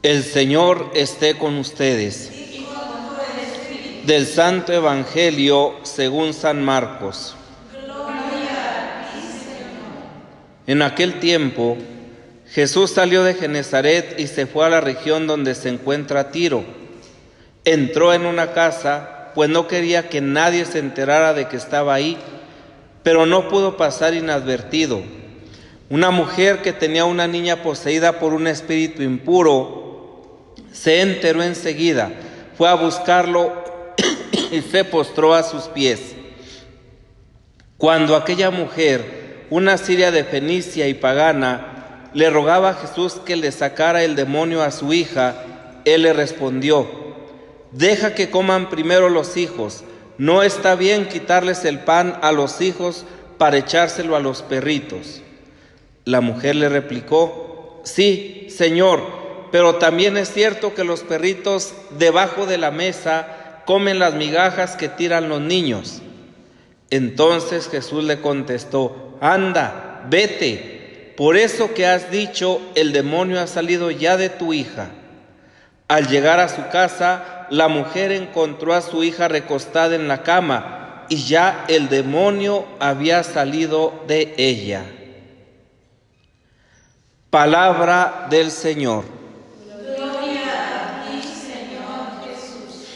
El Señor esté con ustedes. Del Santo Evangelio según San Marcos. En aquel tiempo, Jesús salió de Genezaret y se fue a la región donde se encuentra Tiro. Entró en una casa, pues no quería que nadie se enterara de que estaba ahí, pero no pudo pasar inadvertido. Una mujer que tenía una niña poseída por un espíritu impuro se enteró enseguida, fue a buscarlo y se postró a sus pies. Cuando aquella mujer, una siria de Fenicia y pagana, le rogaba a Jesús que le sacara el demonio a su hija, él le respondió: «Deja que coman primero los hijos. No está bien quitarles el pan a los hijos para echárselo a los perritos». La mujer le replicó: «Sí, Señor, pero también es cierto que los perritos debajo de la mesa comen las migajas que tiran los niños». Entonces Jesús le contestó: «Anda, vete, por eso que has dicho, el demonio ha salido ya de tu hija». Al llegar a su casa, la mujer encontró a su hija recostada en la cama, y ya el demonio había salido de ella. Palabra del Señor. Gloria a ti, Señor Jesús.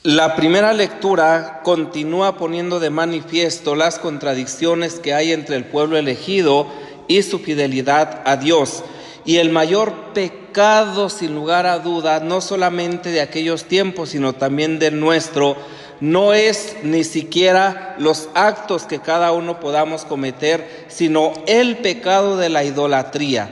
La primera lectura continúa poniendo de manifiesto las contradicciones que hay entre el pueblo elegido y su fidelidad a Dios. Y el mayor pecado, sin lugar a dudas, no solamente de aquellos tiempos, sino también del nuestro, no es ni siquiera los actos que cada uno podamos cometer, sino el pecado de la idolatría,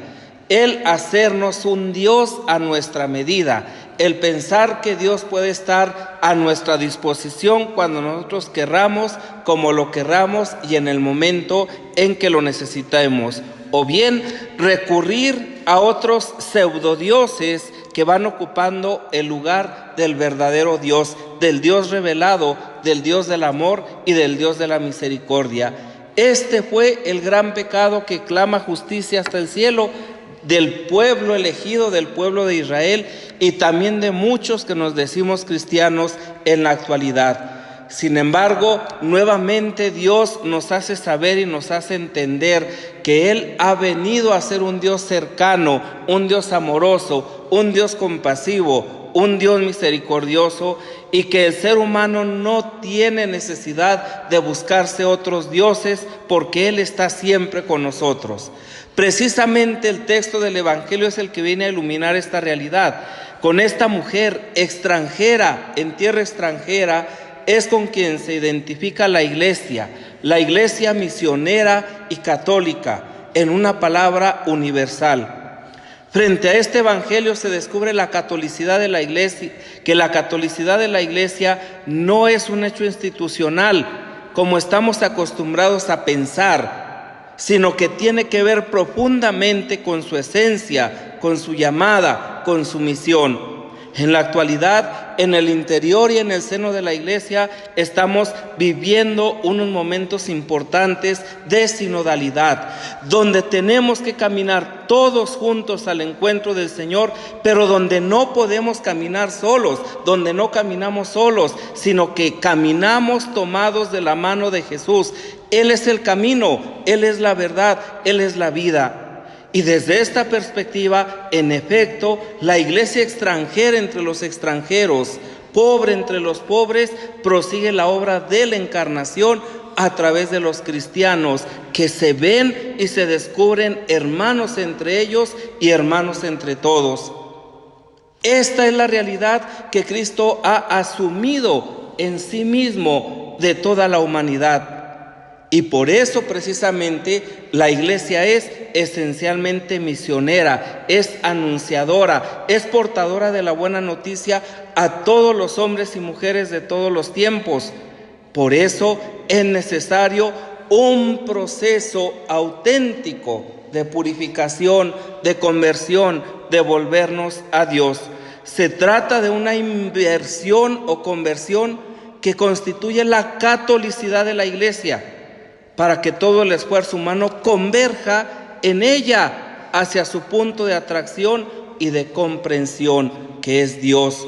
el hacernos un Dios a nuestra medida, el pensar que Dios puede estar a nuestra disposición cuando nosotros querramos, como lo querramos y en el momento en que lo necesitemos, o bien recurrir a otros pseudodioses que van ocupando el lugar del verdadero Dios, del Dios revelado, del Dios del amor y del Dios de la misericordia. Este fue el gran pecado que clama justicia hasta el cielo del pueblo elegido, del pueblo de Israel, y también de muchos que nos decimos cristianos en la actualidad. Sin embargo, nuevamente Dios nos hace saber y nos hace entender que Él ha venido a ser un Dios cercano, un Dios amoroso, un Dios compasivo, un Dios misericordioso, y que el ser humano no tiene necesidad de buscarse otros dioses porque Él está siempre con nosotros. Precisamente el texto del Evangelio es el que viene a iluminar esta realidad. Con esta mujer extranjera, en tierra extranjera, es con quien se identifica la iglesia misionera y católica, en una palabra universal. Frente a este evangelio se descubre la catolicidad de la iglesia, que la catolicidad de la iglesia no es un hecho institucional, como estamos acostumbrados a pensar, sino que tiene que ver profundamente con su esencia, con su llamada, con su misión. En la actualidad, en el interior y en el seno de la iglesia, estamos viviendo unos momentos importantes de sinodalidad, donde tenemos que caminar todos juntos al encuentro del Señor, pero donde no podemos caminar solos, donde no caminamos solos, sino que caminamos tomados de la mano de Jesús. Él es el camino, Él es la verdad, Él es la vida. Y desde esta perspectiva, en efecto, la iglesia extranjera entre los extranjeros, pobre entre los pobres, prosigue la obra de la encarnación a través de los cristianos que se ven y se descubren hermanos entre ellos y hermanos entre todos. Esta es la realidad que Cristo ha asumido en sí mismo de toda la humanidad. Y por eso precisamente la iglesia es esencialmente misionera, es anunciadora, es portadora de la buena noticia a todos los hombres y mujeres de todos los tiempos. Por eso es necesario un proceso auténtico de purificación, de conversión, de volvernos a Dios. Se trata de una inversión o conversión que constituye la catolicidad de la iglesia, para que todo el esfuerzo humano converja en ella hacia su punto de atracción y de comprensión, que es Dios.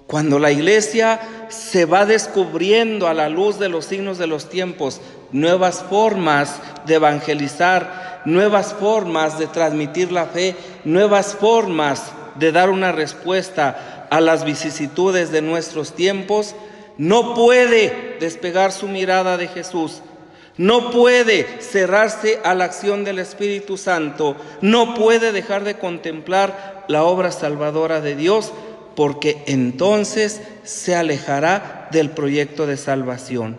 Cuando la iglesia se va descubriendo a la luz de los signos de los tiempos nuevas formas de evangelizar, nuevas formas de transmitir la fe, nuevas formas de dar una respuesta a las vicisitudes de nuestros tiempos, no puede despegar su mirada de Jesús, no puede cerrarse a la acción del Espíritu Santo, no puede dejar de contemplar la obra salvadora de Dios, porque entonces se alejará del proyecto de salvación.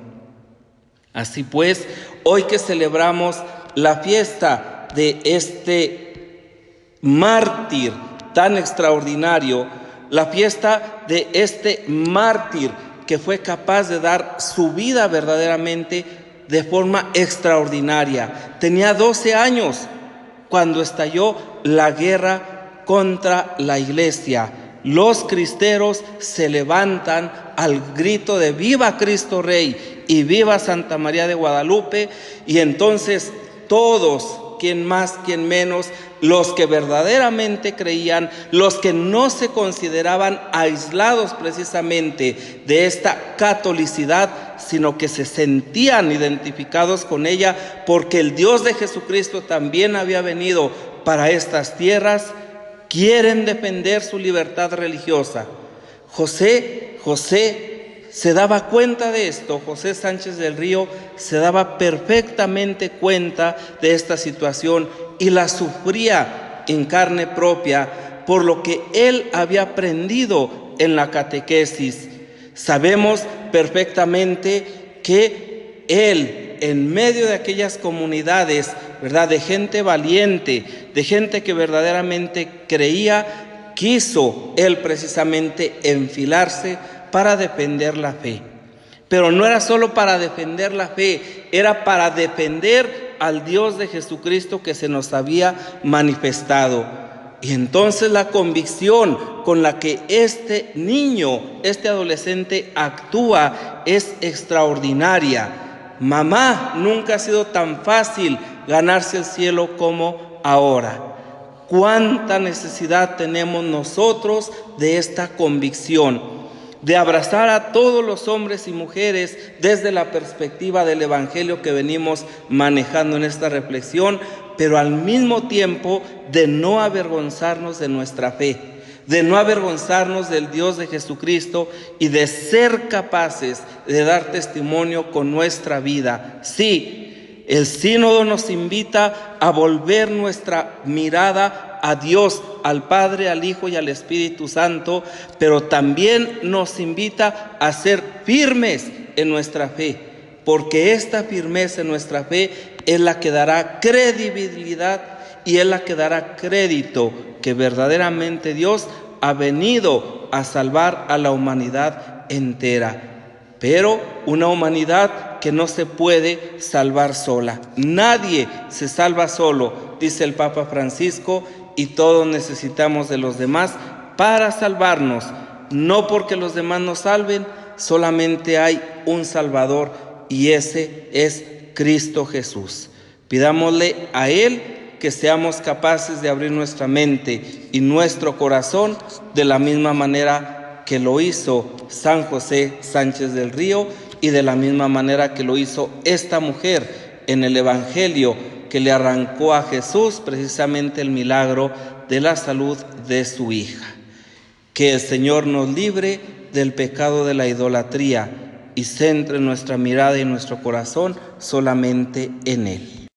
Así pues, hoy que celebramos la fiesta de este mártir tan extraordinario, la fiesta de este mártir que fue capaz de dar su vida verdaderamente de forma extraordinaria. Tenía 12 años cuando estalló la guerra contra la iglesia. Los cristeros se levantan al grito de ¡Viva Cristo Rey! Y ¡Viva Santa María de Guadalupe! Y entonces todos, quien más, quien menos, los que verdaderamente creían, los que no se consideraban aislados precisamente de esta catolicidad, sino que se sentían identificados con ella, porque el Dios de Jesucristo también había venido para estas tierras, quieren defender su libertad religiosa. José se daba cuenta de esto. José Sánchez del Río se daba perfectamente cuenta de esta situación y la sufría en carne propia por lo que él había aprendido en la catequesis. Sabemos perfectamente que él, en medio de aquellas comunidades, ¿verdad?, de gente valiente, de gente que verdaderamente creía, quiso él precisamente enfilarse para defender la fe. Pero no era solo para defender la fe, era para defender al Dios de Jesucristo que se nos había manifestado. Y entonces la convicción con la que este niño, este adolescente actúa es extraordinaria. Mamá, nunca ha sido tan fácil ganarse el cielo como ahora. ¿Cuánta necesidad tenemos nosotros de esta convicción? De abrazar a todos los hombres y mujeres desde la perspectiva del Evangelio que venimos manejando en esta reflexión, pero al mismo tiempo de no avergonzarnos de nuestra fe, de no avergonzarnos del Dios de Jesucristo y de ser capaces de dar testimonio con nuestra vida. Sí, el sínodo nos invita a volver nuestra mirada a Dios, al Padre, al Hijo y al Espíritu Santo, pero también nos invita a ser firmes en nuestra fe, porque esta firmeza en nuestra fe es la que dará credibilidad y es la que dará crédito que verdaderamente Dios ha venido a salvar a la humanidad entera. Pero una humanidad que no se puede salvar sola. Nadie se salva solo, dice el Papa Francisco, y todos necesitamos de los demás para salvarnos. No porque los demás nos salven, solamente hay un Salvador y ese es Cristo Jesús. Pidámosle a Él que seamos capaces de abrir nuestra mente y nuestro corazón de la misma manera que lo hizo San José Sánchez del Río y de la misma manera que lo hizo esta mujer en el Evangelio que le arrancó a Jesús precisamente el milagro de la salud de su hija. Que el Señor nos libre del pecado de la idolatría y centre nuestra mirada y nuestro corazón solamente en Él.